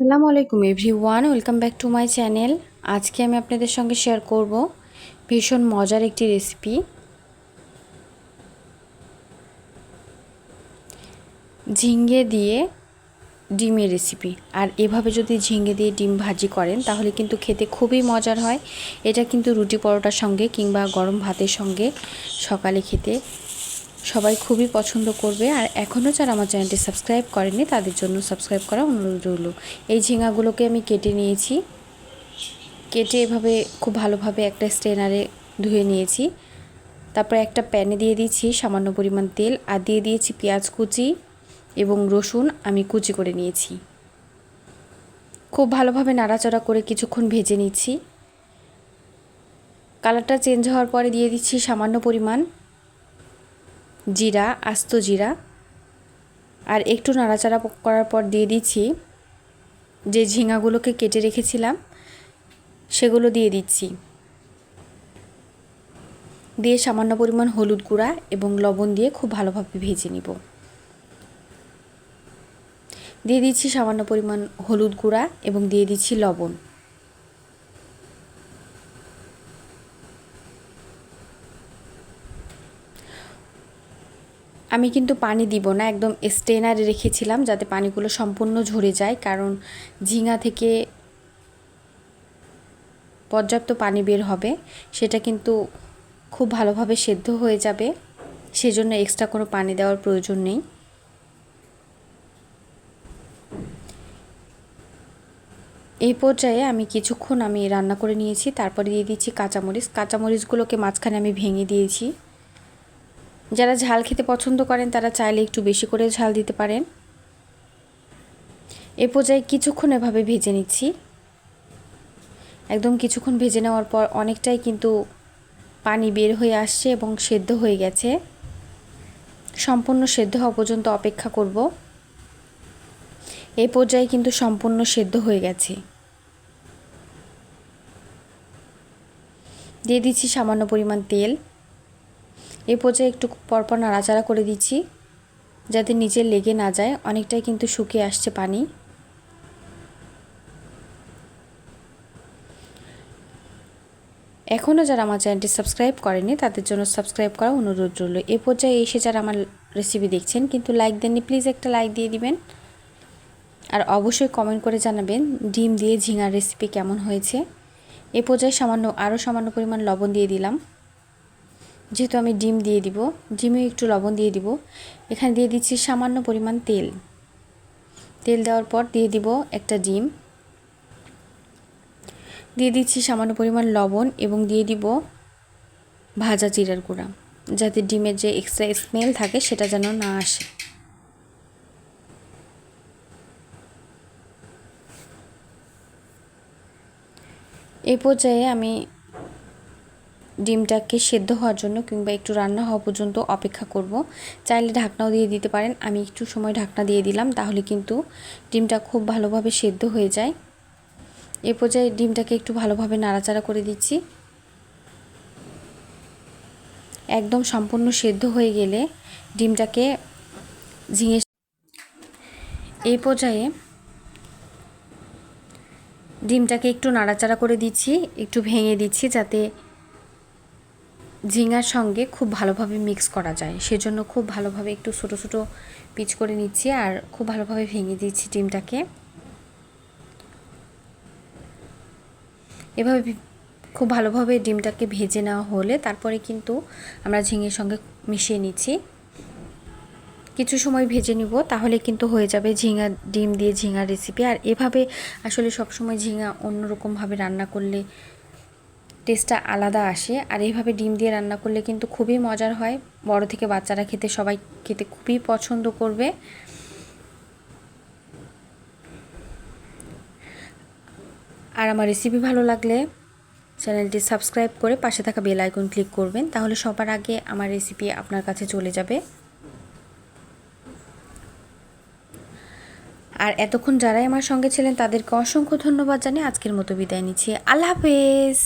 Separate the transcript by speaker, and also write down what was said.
Speaker 1: আসসালামু আলাইকুম everyone, welcome back to my channel. আজকে আমি আপনাদের সঙ্গে শেয়ার করব ভীষণ মজার একটি রেসিপি, ঝিঙ্গে দিয়ে ডিমের রেসিপি। আর এভাবে যদি ঝিঙ্গে দিয়ে ডিম ভাজি করেন তাহলে কিন্তু খেতে খুবই মজার হয়। এটা কিন্তু রুটি পরোটার সঙ্গে কিংবা গরম ভাতের সঙ্গে সকালে খেতে সবাই খুবই পছন্দ করবে। আর এখনও যারা আমার চ্যানেলটি সাবস্ক্রাইব করেনি তাদের জন্য সাবস্ক্রাইব করা অনুরোধ রইল। এই ঝিঙ্গাগুলোকে আমি কেটে নিয়েছি, কেটে এভাবে খুব ভালোভাবে একটা স্ট্রেনারে ধুয়ে নিয়েছি। তারপরে একটা প্যানে দিয়ে দিয়েছি সামান্য পরিমাণ তেল, আর দিয়ে দিয়েছি পেঁয়াজ কুচি এবং রসুন আমি কুচি করে নিয়েছি। খুব ভালোভাবে নাড়াচাড়া করে কিছুক্ষণ ভেজে নিচ্ছি। কালারটা চেঞ্জ হওয়ার পরে দিয়ে দিচ্ছি সামান্য পরিমাণ জিরা, আস্ত জিরা। আর একটু নাড়াচাড়া করার পর দিয়ে দিচ্ছি যে ঝিঙ্গাগুলোকে কেটে রেখেছিলাম সেগুলো দিয়ে দিচ্ছি। দিয়ে সামান্য পরিমাণ হলুদ গুঁড়া এবং লবণ দিয়ে খুব ভালোভাবে ভেজে নিব। দিয়ে দিচ্ছি সামান্য পরিমাণ হলুদ গুঁড়া এবং দিয়ে দিচ্ছি লবণ। আমি কিন্তু পানি দিব না, একদম স্ট্রেনারে রেখেছিলাম যাতে পানিগুলো সম্পূর্ণ ঝরে যায়, কারণ ঝিঙ্গা থেকে পর্যাপ্ত পানি বের হবে, সেটা কিন্তু খুব ভালোভাবে সেদ্ধ হয়ে যাবে, সেজন্য এক্সট্রা কোনো পানি দেওয়ার প্রয়োজন নেই। এই পর্যায়ে আমি কিছুক্ষণ রান্না করে নিয়েছি। তারপরে দিয়ে দিচ্ছি কাঁচামরিচ। কাঁচামরিচগুলোকে মাঝখানে আমি ভেঙে দিয়েছি। যারা ঝাল খেতে পছন্দ করেন তারা চাইলে একটু বেশি করে ঝাল দিতে পারেন। এই পর্যায়ে কিছুক্ষণ এভাবে ভেজে নিচ্ছি। একদম কিছুক্ষণ ভেজে নেওয়ার পর অনেকটাই কিন্তু পানি বের হয়ে আসছে এবং সেদ্ধ হয়ে গেছে। সম্পূর্ণ সেদ্ধ হওয়া পর্যন্ত অপেক্ষা করব। এই পর্যায়ে কিন্তু সম্পূর্ণ সেদ্ধ হয়ে গেছে। দিয়ে দিচ্ছি সামান্য পরিমাণ তেল। এই পর্যায়ে একটু পরপর নাড়াচাড়া করে দিচ্ছি যাতে নিচে লেগে না যায়। অনেকটাই কিন্তু শুকিয়ে আসছে পানি। এখনও যারা আমার চ্যানেলটি সাবস্ক্রাইব করেনি তাদের জন্য সাবস্ক্রাইব করা অনুরোধ রইল। এ পর্যায়ে এসে যারা আমার রেসিপি দেখছেন কিন্তু লাইক দেননি, প্লিজ একটা লাইক দিয়ে দিবেন। আর অবশ্যই কমেন্ট করে জানাবেন ডিম দিয়ে ঝিঙার রেসিপি কেমন হয়েছে। এ পর্যায়ে আরও সামান্য পরিমাণ লবণ দিয়ে দিলাম, যেহেতু আমি ডিম দিয়ে দিব, ডিমে একটু লবণ দিয়ে দিব। এখানে দিয়ে দিচ্ছি সামান্য পরিমাণ তেল। তেল দেওয়ার পর দিয়ে দিব একটা ডিম, দিয়ে দিচ্ছি সামান্য পরিমাণ লবণ এবং দিয়ে দিব ভাজা জিরার গুঁড়া, যাতে ডিমের যে এক্সট্রা স্মেল থাকে সেটা যেন না আসে। এই পর্যায়ে আমি ডিমটাকে সেদ্ধ হওয়ার জন্য কিংবা একটু রান্না হওয়া পর্যন্ত অপেক্ষা করব। চাইলে ঢাকনাও দিয়ে দিতে পারেন। আমি একটু সময় ঢাকনা দিয়ে দিলাম, তাহলে কিন্তু ডিমটা খুব ভালোভাবে সেদ্ধ হয়ে যায়। এ পর্যায়ে ডিমটাকে একটু ভালোভাবে নাড়াচাড়া করে দিচ্ছি। একদম সম্পূর্ণ সেদ্ধ হয়ে গেলে ডিমটাকে ঝিঙে এই পর্যায়ে ডিমটাকে একটু নাড়াচাড়া করে দিচ্ছি, একটু ভেঙে দিচ্ছি যাতে ঝিঙার সঙ্গে খুব ভালোভাবে মিক্স করা যায়। সেজন্য খুব ভালোভাবে একটু ছোটো ছোটো পিচ করে নিচ্ছি আর খুব ভালোভাবে ভেঙে দিচ্ছি ডিমটাকে। এভাবে খুব ভালোভাবে ডিমটাকে ভেজে নেওয়া হলে তারপরে কিন্তু আমরা ঝিঙের সঙ্গে মিশিয়ে নিচ্ছি। কিছু সময় ভেজে নিব, তাহলে কিন্তু হয়ে যাবে ডিম দিয়ে ঝিঙার রেসিপি। আর এভাবে আসলে সবসময় ঝিঙা অন্যরকমভাবে রান্না করলে টেস্টটা আলাদা আসে। আর এইভাবে ডিম দিয়ে রান্না করলে কিন্তু খুবই মজার হয়। বড় থেকে বাচ্চারা সবাই খেতে খুবই পছন্দ করবে। আর আমার রেসিপি ভালো লাগলে চ্যানেলটি সাবস্ক্রাইব করে পাশে থাকা বেল আইকন ক্লিক করবেন, তাহলে সবার আগে আমার রেসিপি আপনার কাছে চলে যাবে। আর এতক্ষণ যারাই আমার সঙ্গে ছিলেন তাদেরকে অসংখ্য ধন্যবাদ জানিয়ে আজকের মতো বিদায় নিচ্ছি। আল্লাহ হাফেজ।